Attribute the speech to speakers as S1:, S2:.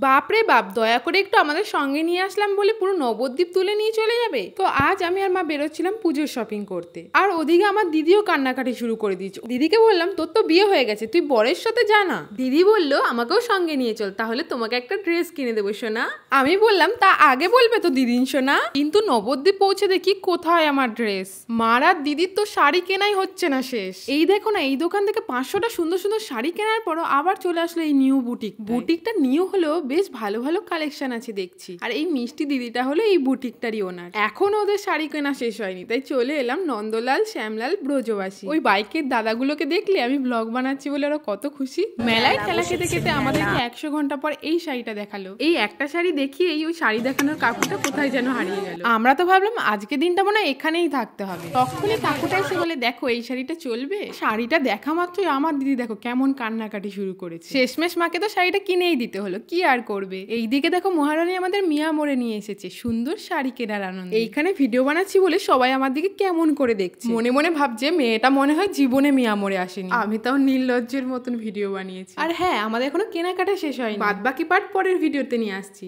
S1: বাপরে বাপ, দয়া করে একটু আমাদের সঙ্গে নিয়ে আসলাম বলে পুরো নবদ্বীপ তুলে নিয়ে চলে যাবে? তো আজ আমি আর মা বেরোচ্ছিলাম পুজোর শপিং করতে, আর ওদিকে আমার দিদিও কান্নাকাটি শুরু করে দিয়েছে। দিদিকে বললাম তোর তো বিয়ে হয়ে গেছে, তুই বরের সাথে যা না। দিদি বলল আমাকেও সঙ্গে নিয়ে চল, তাহলে তোমাকে একটা ড্রেস কিনে দেবো সোনা। আমি বললাম তা আগে বলবে তো দিদিন সোনা। কিন্তু নবদ্বীপ পৌঁছে দেখি কোথায় আমার ড্রেস। মার আর দিদির তো শাড়ি কেনাই হচ্ছে না শেষ। এই দেখো না, এই দোকান থেকে 500টা সুন্দর সুন্দর শাড়ি কেনার পরও আবার চলে আসলো এই নিউ বুটিকটা নিউ হলেও বেশ ভালো ভালো কালেকশন আছে দেখছি। আর এই মিষ্টি দিদিটা হলো এই বুটিকটারই ওনার। এখন ওদের শাড়ি কেনা শেষ হয়নি, তাই চলে এলাম নন্দলাল শ্যামলাল ব্রজবাসী। ওই বাইকের দাদাগুলোকে দেখলে আমি ব্লগ বানাচ্ছি বলে ওরা কত খুশি। মেলায় খেলা খেতে খেতে আমাদেরকে 100 ঘন্টা পর এই শাড়িটা দেখালো। এই একটা শাড়ি দেখিয়ে ওই শাড়ি দেখানোর কাকুটা কোথায় যেন হারিয়ে গেল। আমরা তো ভাবলাম আজকে দিনটা মনে হয় এখানেই থাকতে হবে। তখনই কাকুটা এসে বলে দেখো এই শাড়িটা চলবে। শাড়িটা দেখা মাত্রই আমার দিদি দেখো কেমন কান্নাকাটি শুরু করেছে। শেষমেশ মাকে তো শাড়িটা কিনেই দিতে হলো, কি আর করবে। এইদিকে দেখো মহারানী আমাদের মিয়া মোড়ে নিয়ে এসেছে সুন্দর শাড়ি কেনার আনন্দ। এইখানে ভিডিও বানাচ্ছি বলে সবাই আমার দিকে কেমন করে দেখছে, মনে মনে ভাবছে মেয়েটা মনে হয় জীবনে মিয়া মোড়ে আসেনি। আমি তাও নির্লজ্জের মতন ভিডিও বানিয়েছি। আর হ্যাঁ, আমাদের এখনো কেনাকাটা শেষ হয়নি, বাদ বাকি পার্ট পরের ভিডিওতে নিয়ে আসছি।